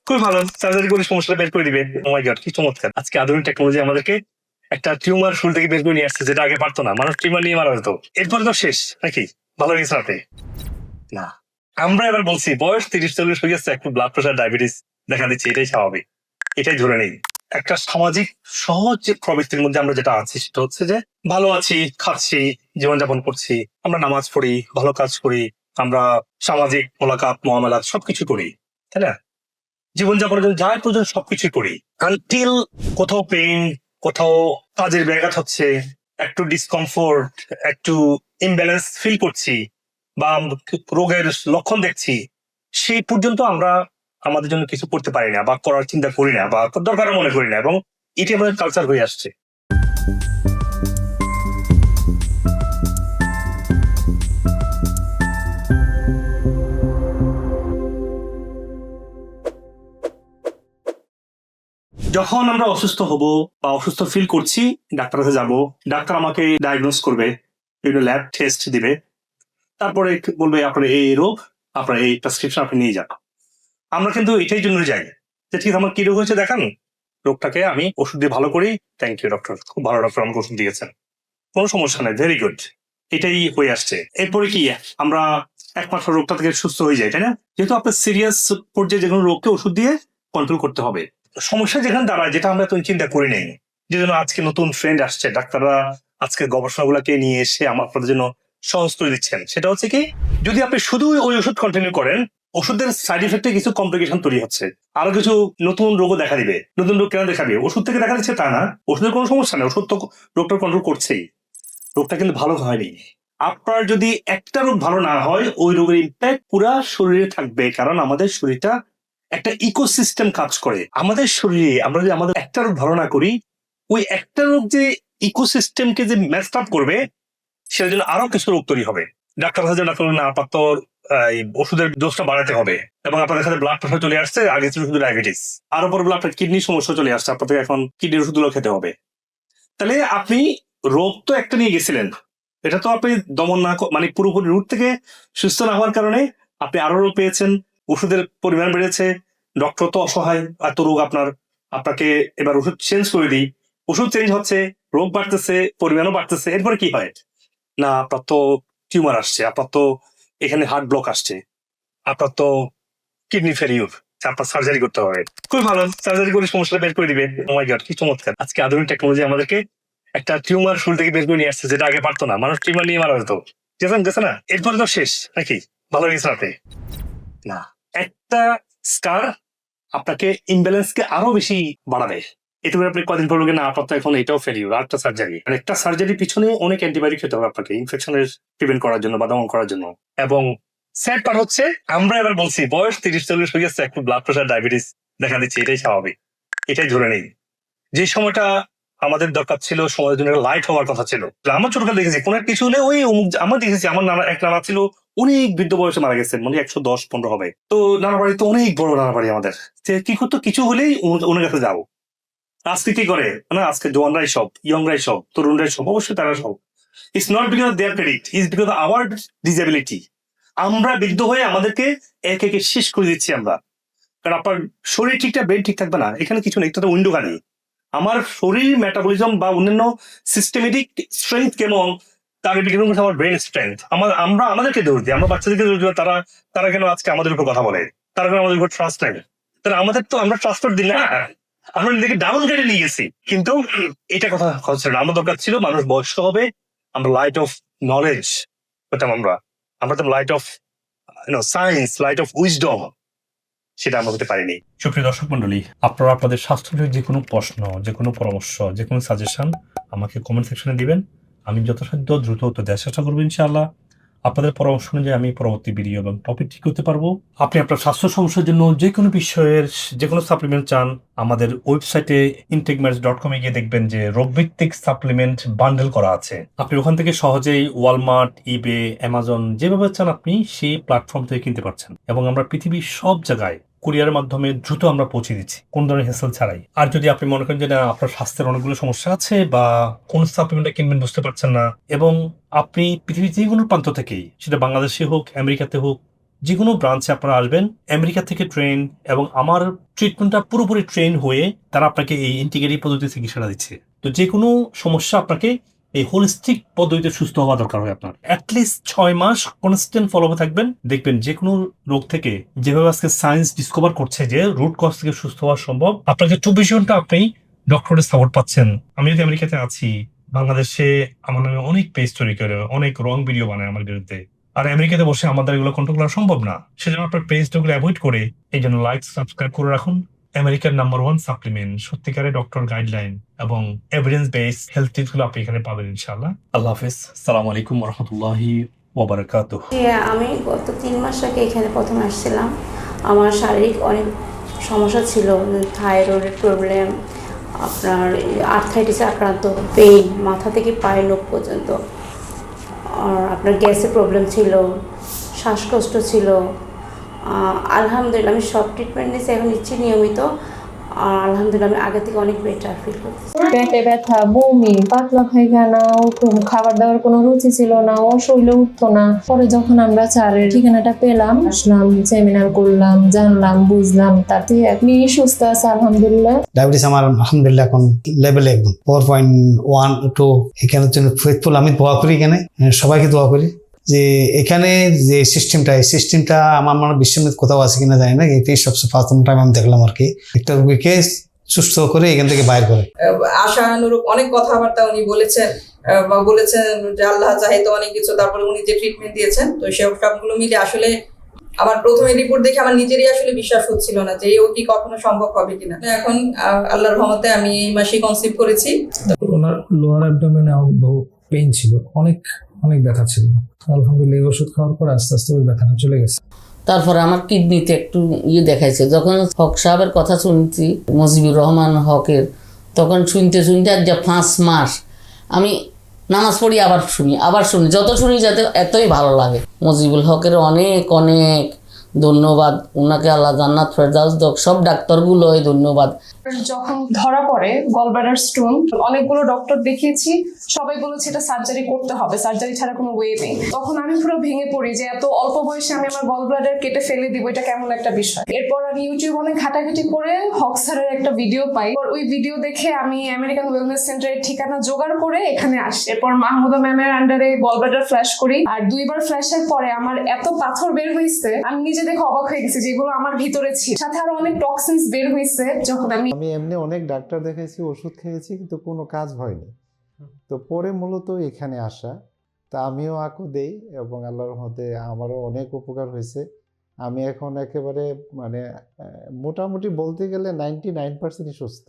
খুবই ভালো, সার্জারি করে সমস্যাটা বের করে দিবে। ও মাই গড, কি চমৎকার! আজকে আধুনিক টেকনোলজি আমাদেরকে একটা টিউমার শুরু থেকে বের করে নিয়ে আসছে, যেটা আগে পারতো না। মানুষ টিউমার নিয়ে মারা যেত। এরপরে তো শেষ নাকি? ভালো গেছে রাতে না। আমরা এবার বলছি বয়স 30-40 হয়ে গেছে, একটু ব্লাড প্রেশার, ডায়াবেটিস দেখা দিচ্ছে, এটাই স্বাভাবিক, এটাই ধরে নেই। একটা সামাজিক সহজ যে প্রবৃত্তির মধ্যে আমরা যেটা আছি সেটা হচ্ছে যে ভালো আছি, খাচ্ছি, জীবনযাপন করছি, আমরা নামাজ পড়ি, ভালো কাজ করি, আমরা সামাজিক মোলাকাত মহামেলাত সবকিছু করি, তাই না? জীবনযাপনের জন্য যা প্রয়োজন সবকিছু করি, আনটিল কোথাও পেইন, কোথাও কাজের ব্যাঘাত হচ্ছে, একটু ডিসকমফোর্ট, একটু ইমব্যালেন্স ফিল করছি, বা রোগের লক্ষণ দেখছি, সেই পর্যন্ত আমরা আমাদের জন্য কিছু করতে পারি না, বা করার চিন্তা করি না, বা দরকার মনে করি না, এবং এটি আমাদের কালচার হয়ে আসছে। যখন আমরা অসুস্থ হব বা অসুস্থ ফিল করছি, ডাক্তার কাছে যাবো, ডাক্তার আমাকে ডায়াগনোস করবে, বিভিন্ন ল্যাব টেস্ট দিবে, তারপরে বলবে আপনার এই রোগ, আপনার এই প্রেসক্রিপশন আপনি নিয়ে যান। আমরা কিন্তু এটাই জন্য যাই যে ঠিক আমার কি রোগ হয়েছে দেখান, রোগটাকে আমি ওষুধ দিয়ে ভালো করি, থ্যাংক ইউ ডক্টর, খুব ভালো ডক্টর, আমাকে ওষুধ দিয়েছেন, কোনো সমস্যা নেই, ভেরি গুড, এটাই হয়ে আসছে। এরপরে কি আমরা একমাত্র রোগটা থেকে সুস্থ হয়ে যাই, তাই না? যেহেতু আপনার সিরিয়াস পর্যায়ে যে কোনো রোগকে ওষুধ দিয়ে কন্ট্রোল করতে হবে। সমস্যা যেখানে দাঁড়ায়, যেটা আমরা তো চিন্তা করি নাই, যে জন্য আজকে নতুন ফ্রেন্ড আসছে, ডাক্তাররা আজকে গবেষণাগুলোকে নিয়ে এসে আপনাদের জন্য সহজ করে দিচ্ছেন, সেটা হচ্ছে কি, যদি আপনি শুধু ওই ওষুধ কন্টিনিউ করেন, ওষুধের সাইড ইফেক্টে কিছু কমপ্লিকেশন তৈরি হচ্ছে, আরো কিছু নতুন রোগও দেখা দিবে। নতুন রোগ কেন দেখাবে? ওষুধ থেকে দেখা দিচ্ছে তা না, ওষুধের কোনো সমস্যা নেই, ওষুধ তো রোগটা কন্ট্রোল করছেই, রোগটা কিন্তু ভালো হয়নি। আপনার যদি একটা রোগ ভালো না হয়, ওই রোগের ইম্প্যাক্ট পুরা শরীরে থাকবে, কারণ আমাদের শরীরটা একটা ইকোসিস্টেম কাজ করে। আমাদের শরীরে আমরা যদি আমাদের একটা রোগ ভালো না করি, ওই একটা রোগ যে ইকোসিস্টেমকে যে ম্যাচড আপ করবে, সেটার জন্য আরো কিছু রোগ তৈরি হবে। ডাক্তার কাছে ডাক্তার না, আপনার তো ওষুধের ডোজটা বাড়াতে হবে, এবং আপনাদের কাছে ব্লাড প্রেশার চলে আসছে, আগে ছিল শুধু ডায়াবেটিস, আরো পরে আপনার কিডনির সমস্যা চলে আসছে, আপনাদের এখন কিডনির ওষুধগুলো খেতে হবে। তাহলে আপনি রোগ তো একটা নিয়ে গেছিলেন, এটা তো আপনি দমন না মানে পুরোপুরি রুট থেকে সুস্থ না হওয়ার কারণে আপনি আরো রোগ পেয়েছেন, ওষুধের পরিমাণ বেড়েছে, ডক্টর তো অসহায়, এত রোগ আপনার, আপনাকে এবার ওষুধ চেঞ্জ করে দিই, ওষুধ চেঞ্জ হচ্ছে, রোগ বাড়তেছে, পরিমাণও বাড়তেছে, এরপরে কি হয় না, আপনার তো টিউমার আসছে, আপনার তো এখানে হার্ট ব্লক আসছে, আপনার তো কিডনি ফেলিউর, আপনার সার্জারি করতে হবে। খুবই ভালো, সার্জারি করে সমস্যাটা বের করে দিবে। ও মাই গড, কি চমৎকার! আজকে আধুনিক টেকনোলজি আমাদেরকে একটা টিউমার শুরু থেকে বের করে নিয়ে আসছে, যেটা আগে পারতো না। মানুষ টিউমার নিয়ে মারা যেত, গেছে না? এরপরে তো শেষ নাকি? ভালো গেছে রাতে না। একটা স্টার আপনাকে ইমব্যালেন্সকে আরো বেশি বাড়াবে। এটা আপনি কদিন পর না, আপনার তো এখন এটাও ফেলিউর, আরেকটা সার্জারি, মানে একটা সার্জারির পিছনে অনেক অ্যান্টিবায়োটিক খেতে হবে আপনাকে, ইনফেকশনের প্রিভেন্ট করার জন্য বা দমন করার জন্য। এবং স্যাড পার্ট হচ্ছে, আমরা এবার বলছি বয়স 30-40 হয়ে গেছে, একটু ব্লাড প্রেশার, ডায়াবেটিস দেখা দিচ্ছে, এটাই স্বাভাবিক, এটাই ধরে নেই। যে সময়টা আমাদের দরকার ছিল, সমাজের জন্য লাইট হওয়ার কথা ছিল, আমার ছোটকাল দেখেছি কোন এক কিছু হলে ওই আমার দেখেছি, আমার নানা এক নানা ছিল, অনেক বৃদ্ধ বয়সে মারা গেছেন, মানে 110-15 হবে। তো নানা বাড়ি তো অনেক বড় নানা বাড়ি আমাদের, কি করতো, কিছু হলেই ওনার কাছে যাও। আজকে কি করে না, আজকে জোয়ানরাই সব, ইয়ংরাই সব, তরুণরাই সব, অবশ্যই তারা সব। It's not because of their credit, it's because of our disability. আমরা বৃদ্ধ হয়ে আমাদেরকে এক একে শেষ করে দিচ্ছি আমরা, কারণ আপনার শরীর ঠিকঠাক, ব্রেন ঠিক থাকবে না, এখানে কিছু নেই, এটা উইন্ডো খালি। আমার শরীর মেটাবলিজম বা অন্যান্য সিস্টেমেটিক স্ট্রেংথ কেমন, তার ডিপেন্ড করছে আমার ব্রেন স্ট্রেংথ। আমরা আমাদেরকে দোষ দিই, আমরা বাচ্চাদেরকে দোষ দিই, তারা তারা কেন আজকে আমাদের উপর কথা বলে, তারা কেন আমাদের উপর ট্রাস্ট নেই, তারা আমাদের তো, আমরা ট্রাস্ট দিই না, আমরা নিজেকে ডাউন গ্রেডে নিয়ে গেছি। কিন্তু এটা কথা হচ্ছে না, আমরা দরকার ছিল মানুষ বয়স্ক হবে, আমরা লাইট অফ নলেজ পেতাম, আমরা তো light off science, light off wisdom, সেটা আমরা হতে পারিনি। সুপ্রিয় দর্শক মন্ডলী, আপনারা আপনাদের স্বাস্থ্য যে কোনো প্রশ্ন, যে কোনো পরামর্শ, যে কোনো সাজেশন আমাকে কমেন্ট সেকশনে দিবেন, আমি যথাসাধ্য দ্রুত উত্তর দেওয়ার চেষ্টা করবো ইনশাআল্লাহ। আপনাদের পরামর্শ অনুযায়ী আমি পরবর্তী ভিডিও এবং টপিক ঠিক করতে পারবো। আপনি আপনার স্বাস্থ্য সমস্যার জন্য যে কোনো বিষয়ের যে কোনো সাপ্লিমেন্ট চান, আমাদের ওয়েবসাইটে intakematch.com গিয়ে দেখবেন যে রোগভিত্তিক সাপ্লিমেন্ট বান্ডেল করা আছে। আপনি ওখান থেকে সহজেই ওয়ালমার্ট, ইবে, অ্যামাজন, যেভাবে চান আপনি সেই প্ল্যাটফর্ম থেকে কিনতে পারছেন, এবং আমরা পৃথিবীর সব জায়গায় কুরিয়ারের মাধ্যমে দ্রুত আমরা পৌঁছে দিচ্ছি, কোন ধরনের হেসেল ছাড়াই। আর যদি আপনি মনে করেন যে না, আপনার স্বাস্থ্যের অনেকগুলো সমস্যা আছে, বা কোন সাপ্লিমেন্টটা কিনবেন বুঝতে পারছেন না, এবং আপনি পৃথিবীর যে কোনো প্রান্ত থেকেই, সেটা বাংলাদেশে হোক, আমেরিকাতে হোক, যে কোনো ব্রাঞ্চে আপনারা আসবেন, আমেরিকা থেকে ট্রেন এবং আমার ট্রিটমেন্টটা পুরোপুরি ট্রেন হয়ে তারা আপনাকে এই ইন্টিগ্রেটিভ পদ্ধতি চিকিৎসাটা দিচ্ছে। তো যে কোনো সমস্যা আপনাকে এই হোলিস্টিক পদ্ধতিতে সুস্থ হওয়া দরকার হয় আপনার। অ্যাটলিস্ট 6 মাস কনস্ট্যান্ট ফলো থাকবেন, দেখবেন যে কোনো রোগ থেকে যেভাবে আজকে সায়েন্স ডিসকভার করছে যে রুট কজ থেকে সুস্থ হওয়া সম্ভব। আপনাকে 24 ঘন্টা আপনি ডক্টরের সাপোর্ট পাচ্ছেন। আমি যদি আমেরিকাতে আছি, বাংলাদেশে আমার নামে অনেক পেজ তৈরি করে অনেক রং ভিডিও বানায় আমার বিরুদ্ধে, আর আমেরিকাতে বসে আমাদের এগুলো কন্ট্রোল করা সম্ভব না। সেজন্য আপনার পেজগুলো অ্যাভয়েড করে এই জন্য লাইক সাবস্ক্রাইব করে রাখুন। আমেরিকার নাম্বার 1 সাপ্লিমেন্ট, সত্যিকারের ডক্টর গাইডলাইন এবং এভিডেন্স বেস হেলথ টিপস গুলো আপনি এখানে পাবেন ইনশাআল্লাহ। আল্লাহ হাফেজ। আসসালামু আলাইকুম ওয়া রাহমাতুল্লাহি ওয়া বারাকাতুহু। আমি গত 3 মাস আগে এখানে প্রথমে আসছিলাম। আমার শারীরিক অনেক সমস্যা ছিল, থাইরয়েডের প্রবলেম, আপনার আর্থ্রাইটিসে আক্রান্ত, পেইন মাথা থেকে পায়ের নখ পর্যন্ত, আর আপনার গ্যাসের প্রবলেম ছিল, শ্বাসকষ্ট ছিল। আলহামদুলিল্লাহ আমি সব ট্রিটমেন্ট নিয়েছি, এখন নিচ্ছি নিয়মিত। আর আলহামদুলিল্লাহ আমি আগে থেকে অনেক বেটার ফিল করতেছি। পেটে ব্যথা, বমি, পাতলা পায়খানা, খাবার দাবার কোনো রুচি ছিল না, ও শরীরে উঠতো না। পরে যখন আমরা স্যারের ঠিকানাটা পেলাম, আসলাম, সেমিনার করলাম, জানলাম, বুঝলাম, তাতে আপনি সুস্থ আছে আলহামদুলিল্লাহ। ডায়াবেটিস আমার আলহামদুলিল্লাহ এখন লেভেলে একদম 4.1 এখানের জন্য ফেথফুল। আমি দোয়া করি, এখানে সবাইকে দোয়া করি যে এখানে যে সিস্টেমটা, এই সিস্টেমটা আমার মনে বিশ্বের কোথাও আছে কিনা জানি না, এটাই সবচেয়ে প্রথম টাইম আমি দেখলাম আর কি, একটা রোগীকে সুস্থ করে এখান থেকে বাইর করে। আশানুরূপ অনেক কথাবার্তা উনি বলেছেন, বা বলেছেন যে আল্লাহ চাহিত অনেক কিছু, তারপরে উনি যে ট্রিটমেন্ট দিয়েছেন, তো সবগুলো মিলে আসলে আমার প্রথমে রিপোর্ট দেখে আমার নিজেরই আসলে বিশ্বাস হচ্ছিল না যে ও কি কখনো সম্ভব হবে কিনা। এখন আল্লাহর রহমতে আমি এই মাসে কনসিভ করেছি। ওনার লোয়ার অ্যাবডোমেনে বহু পেইন ছিল, অনেক অনেক ব্যথা ছিল। আলহামদুলিল্লাহ এই ওষুধ খাওয়ার পর আস্তে আস্তে ওই ব্যথাটা চলে গেছে। তারপরে আমার কিডনিতে একটু দেখাইছে। যখন হক সাহেবের কথা শুনছি, মুজিবুর রহমান হকের, তখন শুনতে শুনতে আজ 5 মাস আমি নামাজ পড়ি, আবার শুনি, যত শুনি যাতে এতই ভালো লাগে। মুজিবুল হকের অনেক অনেক ধন্যবাদ, ওনাকে আল্লাহ জান্নাত ফেরদাউস দাও, সব ডাক্তারগুলোই ধন্যবাদ। যখন ধরা পড়ে গলব্লাডার স্টোন, অনেকগুলো ডক্টর দেখিয়েছি, সবাই বলেছে এটা সার্জারি করতে হবে, সার্জারি ছাড়া কোনো ওয়ে নেই। তখন আমি পুরো ভেঙে পড়ি যে এত অল্প বয়সে আমি আমার গলব্লাডার কেটে ফেলে দিব, এটা কেমন একটা বিষয়। এরপর আমি ইউটিউব অনেক ঘাটাঘাটি করে হক স্যারের একটা ভিডিও পাই। ওই ভিডিও দেখে আমি আমেরিকান ওয়েলনেস সেন্টারের ঠিকানা জোগাড় করে এখানে আসি। এরপর মাহমুদা ম্যামের আন্ডারে গলব্লাডার ফ্ল্যাশ করি, আর 2বার ফ্ল্যাশের পরে আমার এত পাথর বের হয়েছে, আমি নিজে দেখে অবাক হয়ে গেছি যেগুলো আমার ভিতরে ছিল। সাথে আরো অনেক টক্সিনস বের হয়েছে। যখন আমি এমনি অনেক ডাক্তার দেখাইছি, ওষুধ খেয়েছি, কিন্তু কোনো কাজ হয়নি। তো পরে মূলত এখানে আসা, তা আমিও আকু দেই এবং আল্লাহর রহমতে আমারও অনেক উপকার হয়েছে। আমি এখন একেবারে মোটামুটি বলতে গেলে 99% সুস্থ।